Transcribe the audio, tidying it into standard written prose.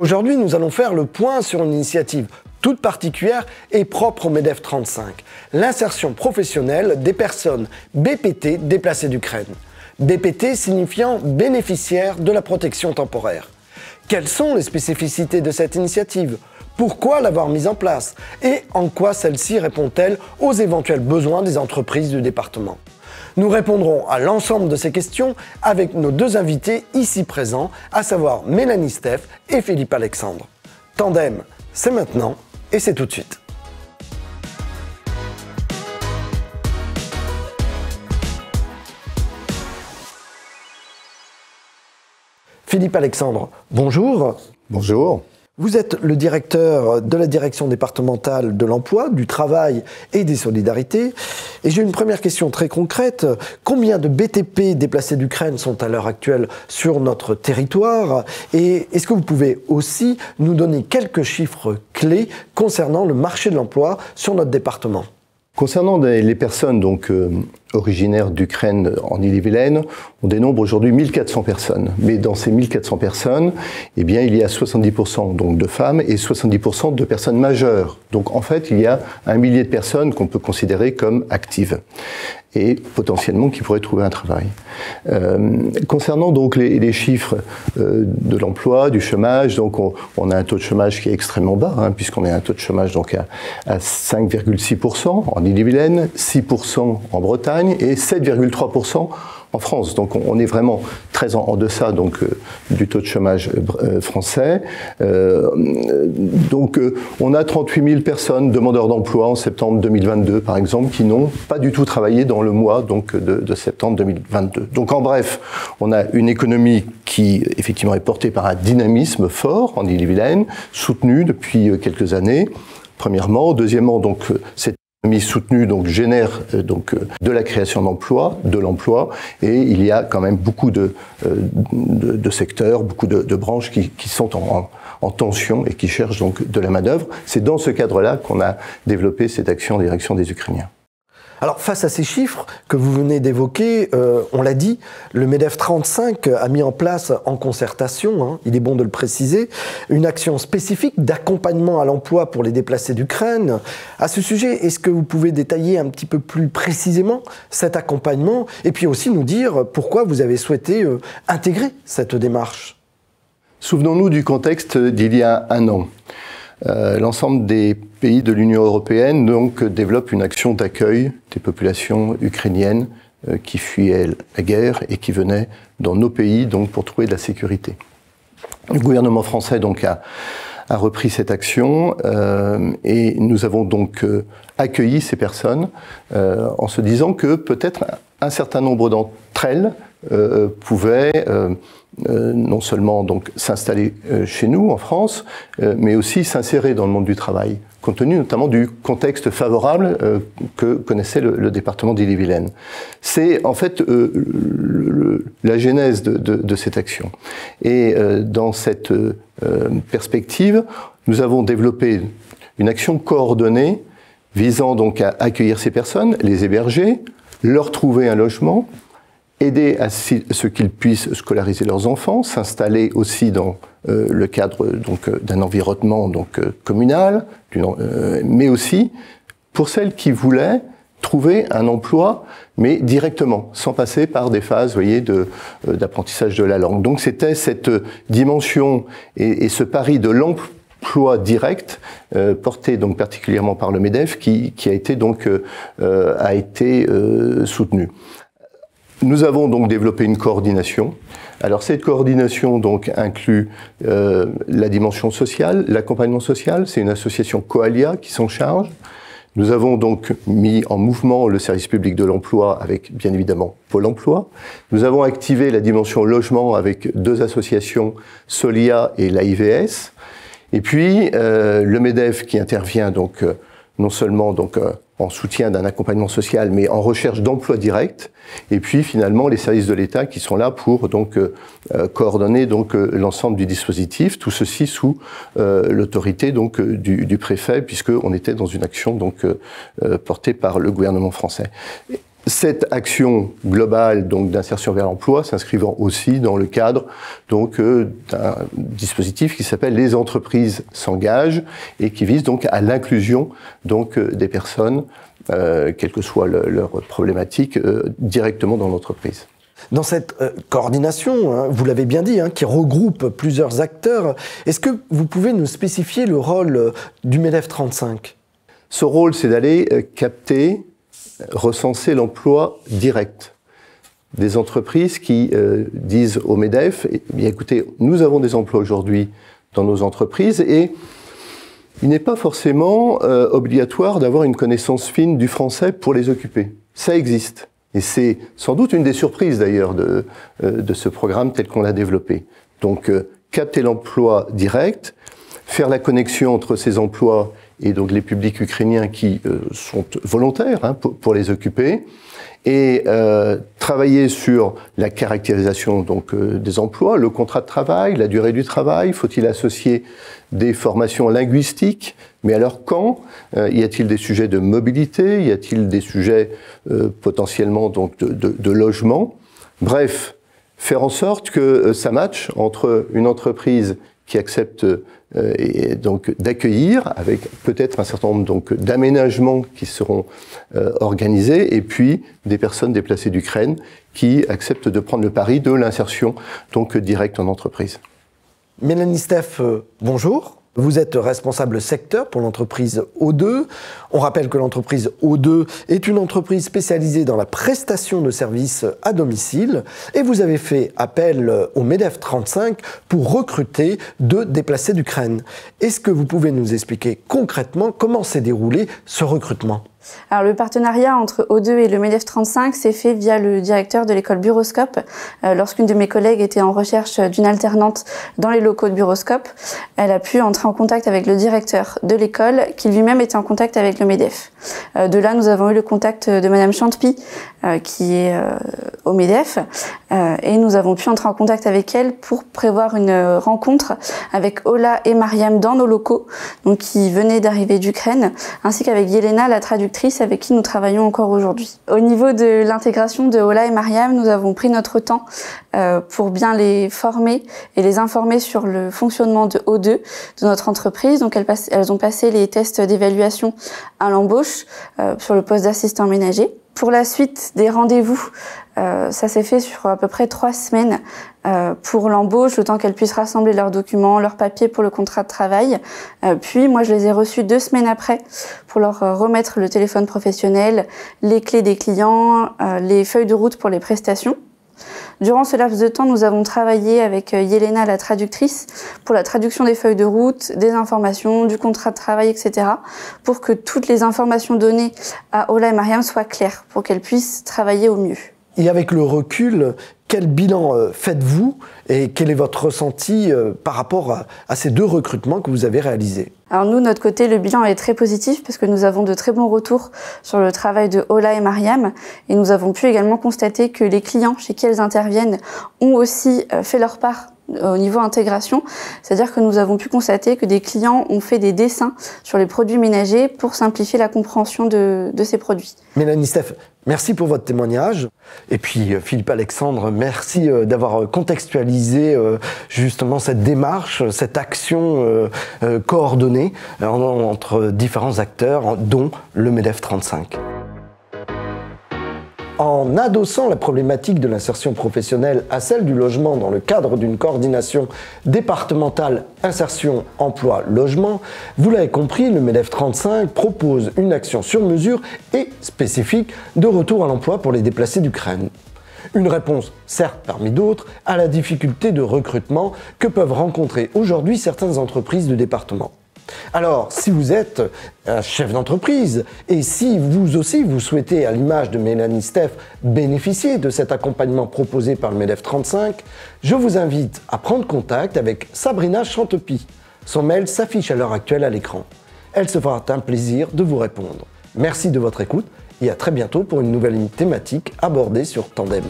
Aujourd'hui, nous allons faire le point sur une initiative toute particulière et propre au MEDEF 35, l'insertion professionnelle des personnes BPT déplacées d'Ukraine. BPT signifiant bénéficiaire de la protection temporaire. Quelles sont les spécificités de cette initiative? Pourquoi l'avoir mise en place? Et en quoi celle-ci répond-elle aux éventuels besoins des entreprises du département? Nous répondrons à l'ensemble de ces questions avec nos deux invités ici présents, à savoir Mélanie Steph et Philippe Alexandre. Tandem, c'est maintenant et c'est tout de suite. Philippe Alexandre, bonjour. Bonjour. Vous êtes le directeur de la direction départementale de l'emploi, du travail et des solidarités. Et j'ai une première question très concrète. Combien de BTP déplacés d'Ukraine sont à l'heure actuelle sur notre territoire? Et est-ce que vous pouvez aussi nous donner quelques chiffres clés concernant le marché de l'emploi sur notre département? Concernant les personnes originaires d'Ukraine en Ille-et-Vilaine, on dénombre aujourd'hui 1400 personnes. Mais dans ces 1400 personnes, eh bien, il y a 70% donc de femmes et 70% de personnes majeures. Donc en fait, il y a 1 millier de personnes qu'on peut considérer comme actives et potentiellement qui pourraient trouver un travail. Concernant donc les chiffres de l'emploi, du chômage, donc on a un taux de chômage qui est extrêmement bas, puisqu'on a un taux de chômage donc à 5,6% en Ille-et-Vilaine, 6% en Bretagne et 7,3% en France. Donc on est vraiment très en deçà donc du taux de chômage français. Donc on a 38 000 personnes demandeurs d'emploi en septembre 2022 par exemple qui n'ont pas du tout travaillé dans le mois donc de septembre 2022. Donc en bref, on a une économie qui effectivement est portée par un dynamisme fort en Ille-et-Vilaine, soutenu depuis quelques années. Premièrement, deuxièmement donc cette soutenue donc génère de la création d'emplois, de l'emploi, et il y a quand même beaucoup de secteurs, beaucoup de branches qui sont en tension et qui cherchent donc de la main-d'œuvre. C'est dans ce cadre-là qu'on a développé cette action en direction des Ukrainiens. Alors, face à ces chiffres que vous venez d'évoquer, on l'a dit, le MEDEF 35 a mis en place en concertation, il est bon de le préciser, une action spécifique d'accompagnement à l'emploi pour les déplacés d'Ukraine. À ce sujet, est-ce que vous pouvez détailler un petit peu plus précisément cet accompagnement et puis aussi nous dire pourquoi vous avez souhaité intégrer cette démarche? Souvenons-nous du contexte d'il y a un an. L'ensemble des pays de l'Union européenne donc développent une action d'accueil des populations ukrainiennes qui fuyaient la guerre et qui venaient dans nos pays donc pour trouver de la sécurité. Le gouvernement français donc a repris cette action et nous avons donc accueilli ces personnes en se disant que peut-être un certain nombre d'entre elles pouvaient non seulement donc s'installer chez nous en France, mais aussi s'insérer dans le monde du travail, compte tenu notamment du contexte favorable que connaissait le département d'Ille-et-Vilaine. C'est en fait la genèse de cette action. Et dans cette perspective, nous avons développé une action coordonnée visant donc à accueillir ces personnes, les héberger, leur trouver un logement, aider à ce qu'ils puissent scolariser leurs enfants, s'installer aussi dans le cadre d'un environnement communal, mais aussi pour celles qui voulaient trouver un emploi, mais directement, sans passer par des phases, vous voyez, d'apprentissage de la langue. Donc c'était cette dimension et ce pari de l'emploi direct, porté donc particulièrement par le MEDEF, qui a été soutenu. Nous avons donc développé une coordination. Alors cette coordination donc inclut la dimension sociale, l'accompagnement social. C'est une association Coalia qui s'en charge. Nous avons donc mis en mouvement le service public de l'emploi avec bien évidemment Pôle emploi. Nous avons activé la dimension logement avec 2 associations, Solia et l'AIVS. Et puis le MEDEF qui intervient donc non seulement en soutien d'un accompagnement social, mais en recherche d'emploi direct, et puis finalement les services de l'État qui sont là pour coordonner l'ensemble du dispositif, tout ceci sous l'autorité du préfet, puisqu'on était dans une action portée par le gouvernement français. Cette action globale donc d'insertion vers l'emploi s'inscrivant aussi dans le cadre donc d'un dispositif qui s'appelle les entreprises s'engagent et qui vise donc à l'inclusion donc des personnes quelle que soit leur problématique directement dans l'entreprise. Dans cette coordination, vous l'avez bien dit, qui regroupe plusieurs acteurs, est-ce que vous pouvez nous spécifier le rôle du MEDEF 35 ? Ce rôle, c'est d'aller capter, recenser l'emploi direct des entreprises qui disent au MEDEF, eh bien, écoutez, nous avons des emplois aujourd'hui dans nos entreprises et il n'est pas forcément obligatoire d'avoir une connaissance fine du français pour les occuper. Ça existe. Et c'est sans doute une des surprises d'ailleurs de ce programme tel qu'on l'a développé. Donc capter l'emploi direct, faire la connexion entre ces emplois et donc les publics ukrainiens qui sont volontaires pour les occuper, et travailler sur la caractérisation donc des emplois, le contrat de travail, la durée du travail, faut-il associer des formations linguistiques, mais alors quand y a-t-il des sujets de mobilité, y a-t-il des sujets potentiellement donc de logement, bref, faire en sorte que ça matche entre une entreprise qui accepte et donc d'accueillir avec peut-être un certain nombre donc d'aménagements qui seront organisés et puis des personnes déplacées d'Ukraine qui acceptent de prendre le pari de l'insertion donc directe en entreprise. Mélanie Steff, bonjour. Vous êtes responsable secteur pour l'entreprise O2. On rappelle que l'entreprise O2 est une entreprise spécialisée dans la prestation de services à domicile et vous avez fait appel au MEDEF 35 pour recruter 2 déplacés d'Ukraine. Est-ce que vous pouvez nous expliquer concrètement comment s'est déroulé ce recrutement ? Alors, le partenariat entre O2 et le MEDEF 35 s'est fait via le directeur de l'école Buroscope. Lorsqu'une de mes collègues était en recherche d'une alternante dans les locaux de Buroscope, elle a pu entrer en contact avec le directeur de l'école qui lui-même était en contact avec le MEDEF. De là, nous avons eu le contact de Madame Chantepie qui est au MEDEF et nous avons pu entrer en contact avec elle pour prévoir une rencontre avec Ola et Mariam dans nos locaux, donc qui venaient d'arriver d'Ukraine, ainsi qu'avec Yelena, la traductrice avec qui nous travaillons encore aujourd'hui. Au niveau de l'intégration de Ola et Mariam, nous avons pris notre temps pour bien les former et les informer sur le fonctionnement de O2, de notre entreprise. Donc elles ont passé les tests d'évaluation à l'embauche sur le poste d'assistant ménager. Pour la suite des rendez-vous, ça s'est fait sur à peu près 3 semaines pour l'embauche, le temps qu'elles puissent rassembler leurs documents, leurs papiers pour le contrat de travail. Puis moi, je les ai reçus 2 semaines après pour leur remettre le téléphone professionnel, les clés des clients, les feuilles de route pour les prestations. Durant ce laps de temps, nous avons travaillé avec Yelena, la traductrice, pour la traduction des feuilles de route, des informations, du contrat de travail, etc., pour que toutes les informations données à Ola et Mariam soient claires, pour qu'elles puissent travailler au mieux. Et avec le recul, quel bilan faites-vous et quel est votre ressenti par rapport à ces 2 recrutements que vous avez réalisés ? Alors nous, de notre côté, le bilan est très positif parce que nous avons de très bons retours sur le travail de Ola et Mariam et nous avons pu également constater que les clients chez qui elles interviennent ont aussi fait leur part au niveau intégration, c'est-à-dire que nous avons pu constater que des clients ont fait des dessins sur les produits ménagers pour simplifier la compréhension de ces produits. Mélanie Steff, merci pour votre témoignage. Et puis Philippe Alexandre, merci d'avoir contextualisé justement cette démarche, cette action coordonnée entre différents acteurs, dont le MEDEF 35. En adossant la problématique de l'insertion professionnelle à celle du logement dans le cadre d'une coordination départementale insertion, emploi, logement, vous l'avez compris, le MEDEF 35 propose une action sur mesure et spécifique de retour à l'emploi pour les déplacés d'Ukraine. Une réponse, certes parmi d'autres, à la difficulté de recrutement que peuvent rencontrer aujourd'hui certaines entreprises du département. Alors, si vous êtes un chef d'entreprise et si vous aussi vous souhaitez, à l'image de Mélanie Steff, bénéficier de cet accompagnement proposé par le MEDEF 35, je vous invite à prendre contact avec Sabrina Chantepie. Son mail s'affiche à l'heure actuelle à l'écran. Elle se fera un plaisir de vous répondre. Merci de votre écoute et à très bientôt pour une nouvelle thématique abordée sur Tandem.